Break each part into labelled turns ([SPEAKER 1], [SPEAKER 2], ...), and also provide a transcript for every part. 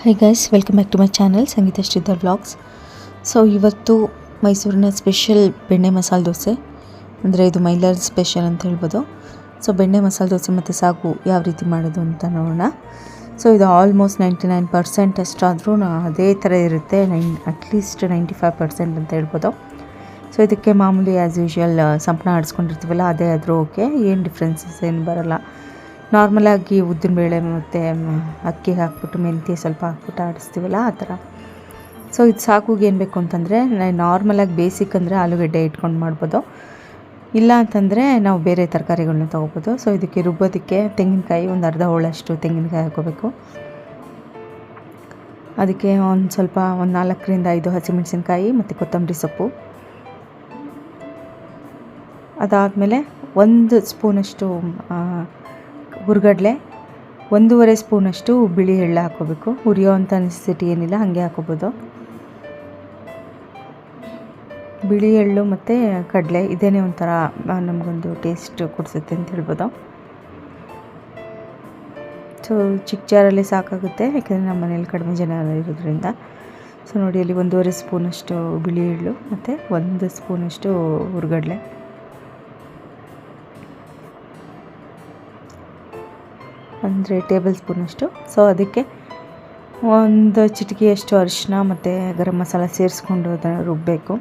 [SPEAKER 1] High guys, welcome back to my channel Sangeetha Sridhar vlogs. So ಇವತ್ತು ಮೈಸೂರಿನ special ಬೆಣ್ಣೆ ಮಸಾಲೆ ದೋಸೆ, ಅಂದರೆ ಇದು ಮೈಲಾರ ಸ್ಪೆಷಲ್ ಅಂತ ಹೇಳ್ಬೋದು. ಸೊ ಬೆಣ್ಣೆ ಮಸಾಲೆ ದೋಸೆ ಮತ್ತು ಸಾಗು ಯಾವ ರೀತಿ ಮಾಡೋದು ಅಂತ ನೋಡೋಣ. ಸೊ ಇದು ಆಲ್ಮೋಸ್ಟ್ 99% ಅಷ್ಟಾದರೂ ಅದೇ ಥರ ಇರುತ್ತೆ, ಅಟ್ಲೀಸ್ಟ್ 95% ಅಂತ ಹೇಳ್ಬೋದು. ಸೊ ಇದಕ್ಕೆ ಮಾಮೂಲಿ ಆ್ಯಸ್ ಯೂಶ್ವಲ್ ಸಂಪಣ ಆಡಿಸ್ಕೊಂಡಿರ್ತೀವಲ್ಲ ಅದೇ ಆದರೂ ಓಕೆ, ಏನು ಡಿಫ್ರೆನ್ಸಸ್ ಏನು ಬರೋಲ್ಲ. ನಾರ್ಮಲಾಗಿ ಉದ್ದಿನಬೇಳೆ ಮತ್ತು ಅಕ್ಕಿ ಹಾಕ್ಬಿಟ್ಟು ಮೆಂತ್ಯ ಸ್ವಲ್ಪ ಹಾಕ್ಬಿಟ್ಟು ಆಡಿಸ್ತೀವಲ್ಲ ಆ ಥರ. ಸೊ ಇದು ಸಾಗುಗೆ ಏನು ಬೇಕು ಅಂತಂದರೆ, ನಾರ್ಮಲಾಗಿ ಬೇಸಿಕ್ ಅಂದರೆ ಆಲೂಗಡ್ಡೆ ಇಟ್ಕೊಂಡು ಮಾಡ್ಬೋದು, ಇಲ್ಲ ಅಂತಂದರೆ ನಾವು ಬೇರೆ ತರಕಾರಿಗಳನ್ನ ತೊಗೋಬೋದು. ಸೊ ಇದಕ್ಕೆ ರುಬ್ಬೋದಕ್ಕೆ ತೆಂಗಿನಕಾಯಿ ಒಂದು ಅರ್ಧ ಹೋಳಷ್ಟು ತೆಂಗಿನಕಾಯಿ ಹಾಕೋಬೇಕು. ಅದಕ್ಕೆ ಒಂದು 4ರಿಂದ 5 ಹಸಿಮೆಣಸಿನ್ಕಾಯಿ ಮತ್ತು ಕೊತ್ತಂಬರಿ ಸೊಪ್ಪು. ಅದಾದಮೇಲೆ 1 ಸ್ಪೂನಷ್ಟು ಹುರ್ಗಡ್ಲೆ, 1.5 ಸ್ಪೂನಷ್ಟು ಬಿಳಿ ಎಳ್ಳು ಹಾಕೋಬೇಕು. ಹುರಿಯೋ ಅಂಥ ನೆಸೆಸಿಟಿ ಏನಿಲ್ಲ, ಹಾಗೆ ಹಾಕೋಬೋದು. ಬಿಳಿ ಎಳ್ಳು ಮತ್ತು ಕಡಲೆ ಇದೇನೇ ಒಂಥರ ನಮಗೊಂದು ಟೇಸ್ಟ್ ಕೊಡಿಸುತ್ತೆ ಅಂತ ಹೇಳ್ಬೋದು. ಸೊ ಚಿಕ್ಕ ಜಾರಲ್ಲಿ ಸಾಕಾಗುತ್ತೆ, ಯಾಕೆಂದರೆ ನಮ್ಮ ಮನೇಲಿ ಕಡಿಮೆ ಜನ ಇರೋದ್ರಿಂದ. ಸೊ ನೋಡಿ, ಅಲ್ಲಿ 1.5 ಸ್ಪೂನಷ್ಟು ಬಿಳಿ ಎಳ್ಳು ಮತ್ತು 1 ಸ್ಪೂನಷ್ಟು ಹುರ್ಗಡ್ಲೆ. ಅಂದರೆ ಟೇಬಲ್ ಸ್ಪೂನಷ್ಟು. ಸೊ ಅದಕ್ಕೆ 1 ಚಿಟಿಕೆಯಷ್ಟು ಅರಿಶಿನ ಮತ್ತು ಗರಂ ಮಸಾಲ ಸೇರಿಸ್ಕೊಂಡು ಅದನ್ನು ರುಬ್ಬಬೇಕು.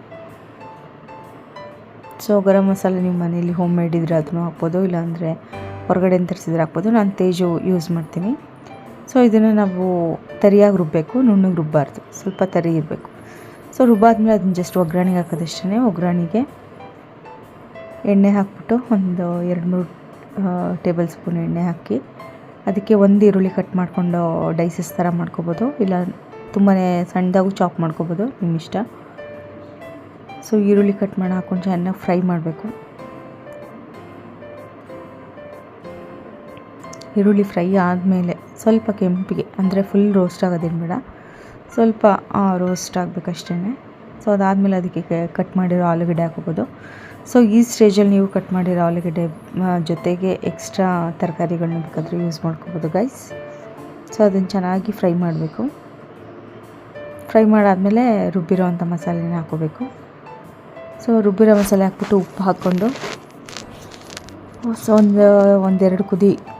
[SPEAKER 1] ಸೊ ಗರಂ ಮಸಾಲೆ ನೀವು ಮನೇಲಿ ಹೋಮ್ ಮೇಡ್ ಇದ್ದರೆ ಅದನ್ನು ಹಾಕ್ಬೋದು, ಇಲ್ಲಾಂದರೆ ಹೊರಗಡೆಯಿಂದ ತರಿಸಿದ್ರೆ ಹಾಕ್ಬೋದು. ನಾನು ತೇಜು ಯೂಸ್ ಮಾಡ್ತೀನಿ. ಸೊ ಇದನ್ನು ನಾವು ತರಿಯಾಗಿ ರುಬ್ಬಬೇಕು, ನುಣ್ಣಗೆ ರುಬ್ಬಾರ್ದು, ಸ್ವಲ್ಪ ತರಿ ಇರಬೇಕು. ಸೊ ರುಬ್ಬಾದ್ಮೇಲೆ ಅದನ್ನ ಜಸ್ಟ್ ಒಗ್ಗರಣೆಗೆ ಹಾಕೋದಷ್ಟೇ. ಒಗ್ಗರಣೆಗೆ ಎಣ್ಣೆ ಹಾಕ್ಬಿಟ್ಟು ಒಂದು 2-3 ಟೇಬಲ್ ಸ್ಪೂನ್ ಎಣ್ಣೆ ಹಾಕಿ ಅದಕ್ಕೆ 1 ಈರುಳ್ಳಿ ಕಟ್ ಮಾಡಿಕೊಂಡು ಡೈಸಸ್ ಥರ ಮಾಡ್ಕೊಬೋದು, ಇಲ್ಲ ತುಂಬಾ ಸಣ್ಣದಾಗೂ ಚಾಪ್ ಮಾಡ್ಕೊಬೋದು, ನಿಮ್ಮ ಇಷ್ಟ. ಸೊ ಈರುಳ್ಳಿ ಕಟ್ ಮಾಡಿ ಹಾಕ್ಕೊಂಡು ಚೆನ್ನಾಗಿ ಫ್ರೈ ಮಾಡಬೇಕು. ಈರುಳ್ಳಿ ಫ್ರೈ ಆದಮೇಲೆ ಸ್ವಲ್ಪ ಕೆಂಪಿಗೆ, ಅಂದರೆ ಫುಲ್ ರೋಸ್ಟ್ ಆಗೋದೇನು ಬೇಡ, ಸ್ವಲ್ಪ ರೋಸ್ಟ್ ಆಗಬೇಕಷ್ಟೇ. ಸೊ ಅದಾದಮೇಲೆ ಅದಕ್ಕೆ ಕಟ್ ಮಾಡಿರೋ ಆಲೂಗಡ್ಡೆ ಹಾಕೋಬೋದು. ಸೊ ಈ ಸ್ಟೇಜಲ್ಲಿ ನೀವು ಕಟ್ ಮಾಡಿರೋ ಆಲೂಗಡ್ಡೆ ಜೊತೆಗೆ ಎಕ್ಸ್ಟ್ರಾ ತರಕಾರಿಗಳನ್ನ ಬೇಕಾದರೆ ಯೂಸ್ ಮಾಡ್ಕೋಬೋದು ಗೈಸ್. ಸೊ ಅದನ್ನು ಚೆನ್ನಾಗಿ ಫ್ರೈ ಮಾಡಬೇಕು. ಫ್ರೈ ಮಾಡಾದಮೇಲೆ ರುಬ್ಬಿರೋ ಅಂಥ ಮಸಾಲೆನ ಹಾಕೋಬೇಕು. ಸೊ ರುಬ್ಬಿರೋ ಮಸಾಲೆ ಹಾಕ್ಬಿಟ್ಟು ಉಪ್ಪು ಹಾಕ್ಕೊಂಡು ಸೊ ಒಂದೆರಡು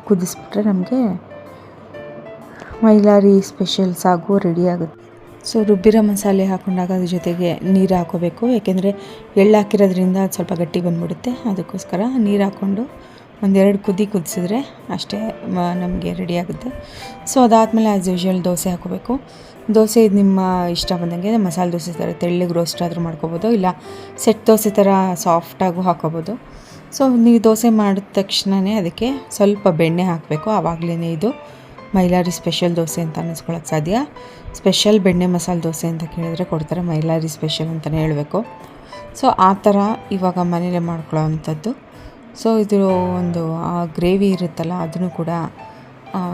[SPEAKER 1] ಕುದಿಸ್ಬಿಟ್ರೆ ನಮಗೆ ಮೈಲಾರಿ ಸ್ಪೆಷಲ್ ಸಾಗು ರೆಡಿ ಆಗುತ್ತೆ. ಸೊ ರುಬ್ಬಿರೋ ಮಸಾಲೆ ಹಾಕೊಂಡಾಗ ಅದ್ರ ಜೊತೆಗೆ ನೀರು ಹಾಕೋಬೇಕು, ಏಕೆಂದರೆ ಎಳ್ಳು ಹಾಕಿರೋದ್ರಿಂದ ಅದು ಸ್ವಲ್ಪ ಗಟ್ಟಿ ಬಂದುಬಿಡುತ್ತೆ. ಅದಕ್ಕೋಸ್ಕರ ನೀರು ಹಾಕ್ಕೊಂಡು 1-2 ಕುದಿಸಿದ್ರೆ ಅಷ್ಟೇ ನಮಗೆ ರೆಡಿ ಆಗುತ್ತೆ. ಸೊ ಅದಾದಮೇಲೆ ಆ್ಯಸ್ ಯೂಶ್ವಲ್ ದೋಸೆ ಹಾಕೋಬೇಕು. ದೋಸೆ ಇದು ನಿಮ್ಮ ಇಷ್ಟ ಬಂದಂಗೆ, ಮಸಾಲೆ ದೋಸೆ ಥರ ತೆಳ್ಳಗೆ ರೋಸ್ಟ್ ಆದರೂ ಮಾಡ್ಕೋಬೋದು, ಇಲ್ಲ ಸೆಟ್ ದೋಸೆ ಥರ ಸಾಫ್ಟಾಗೂ ಹಾಕೋಬೋದು. ಸೊ ನೀವು ದೋಸೆ ಮಾಡಿದ ತಕ್ಷಣವೇ ಅದಕ್ಕೆ ಸ್ವಲ್ಪ ಬೆಣ್ಣೆ ಹಾಕಬೇಕು, ಆವಾಗಲೇ ಇದು ಮೈಲಾರಿ ಸ್ಪೆಷಲ್ ದೋಸೆ ಅಂತ ಅನ್ನಿಸ್ಕೊಳ್ಳೋಕ್ಕೆ ಸಾಧ್ಯ. ಸ್ಪೆಷಲ್ ಬೆಣ್ಣೆ ಮಸಾಲೆ ದೋಸೆ ಅಂತ ಕೇಳಿದ್ರೆ ಕೊಡ್ತಾರೆ, ಮೈಲಾರಿ ಸ್ಪೆಷಲ್ ಅಂತಲೇ ಹೇಳಬೇಕು. ಸೊ ಆ ಥರ ಇವಾಗ ಮನೇಲೇ ಮಾಡ್ಕೊಳ್ಳೋ ಅಂಥದ್ದು. ಸೊ ಇದು ಒಂದು ಗ್ರೇವಿ ಇರುತ್ತಲ್ಲ, ಅದನ್ನು ಕೂಡ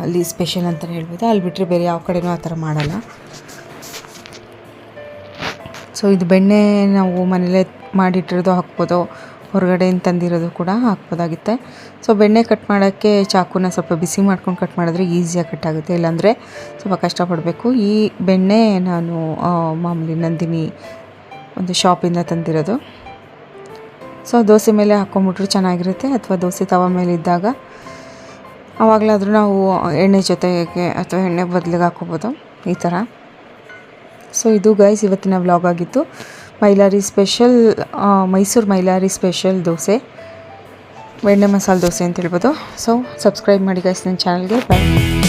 [SPEAKER 1] ಅಲ್ಲಿ ಸ್ಪೆಷಲ್ ಅಂತಲೇ ಹೇಳ್ಬೋದು. ಅಲ್ಲಿ ಬಿಟ್ಟರೆ ಬೇರೆ ಯಾವ ಕಡೆನೂ ಆ ಥರ ಮಾಡಲ್ಲ. ಸೊ ಇದು ಬೆಣ್ಣೆ ನಾವು ಮನೇಲೇ ಮಾಡಿಟ್ಟಿರೋದು ಹಾಕ್ಬೋದು, ಹೊರಗಡೆಯಿಂದ ತಂದಿರೋದು ಕೂಡ ಹಾಕ್ಬೋದಾಗುತ್ತೆ. ಸೊ ಬೆಣ್ಣೆ ಕಟ್ ಮಾಡೋಕ್ಕೆ ಚಾಕುನ ಸ್ವಲ್ಪ ಬಿಸಿ ಮಾಡ್ಕೊಂಡು ಕಟ್ ಮಾಡಿದ್ರೆ ಈಸಿಯಾಗಿ ಕಟ್ ಆಗುತ್ತೆ, ಇಲ್ಲಾಂದರೆ ಸ್ವಲ್ಪ ಕಷ್ಟಪಡಬೇಕು. ಈ ಬೆಣ್ಣೆ ನಾನು ಮಾಮೂಲಿ ನಂದಿನಿ ಒಂದು ಶಾಪಿಂದ ತಂದಿರೋದು. ಸೊ ದೋಸೆ ಮೇಲೆ ಹಾಕ್ಕೊಂಬಿಟ್ರು ಚೆನ್ನಾಗಿರುತ್ತೆ, ಅಥವಾ ದೋಸೆ ತವ ಮೇಲೆ ಇದ್ದಾಗ ಆವಾಗಲಾದರೂ ನಾವು ಎಣ್ಣೆ ಜೊತೆಗೆ ಅಥವಾ ಎಣ್ಣೆ ಬದಲಿಗೆ ಹಾಕ್ಕೋಬೋದು ಈ ಥರ. ಸೊ ಇದು ಗೈಸ್ ಇವತ್ತಿನ ವ್ಲಾಗ್ ಆಗಿತ್ತು. ಮೈಲಾರಿ ಸ್ಪೆಷಲ್ ಮೈಸೂರು ಮೈಲಾರಿ ಸ್ಪೆಷಲ್ ದೋಸೆ, ಬೆಣ್ಣೆ ಮಸಾಲೆ ದೋಸೆ ಅಂತ ಹೇಳ್ಬೋದು. ಸೊ ಸಬ್ಸ್ಕ್ರೈಬ್ ಮಾಡಿ ಗೈಸ್ ನನ್ನ ಚಾನಲ್ಗೆ. ಬಾಯ್.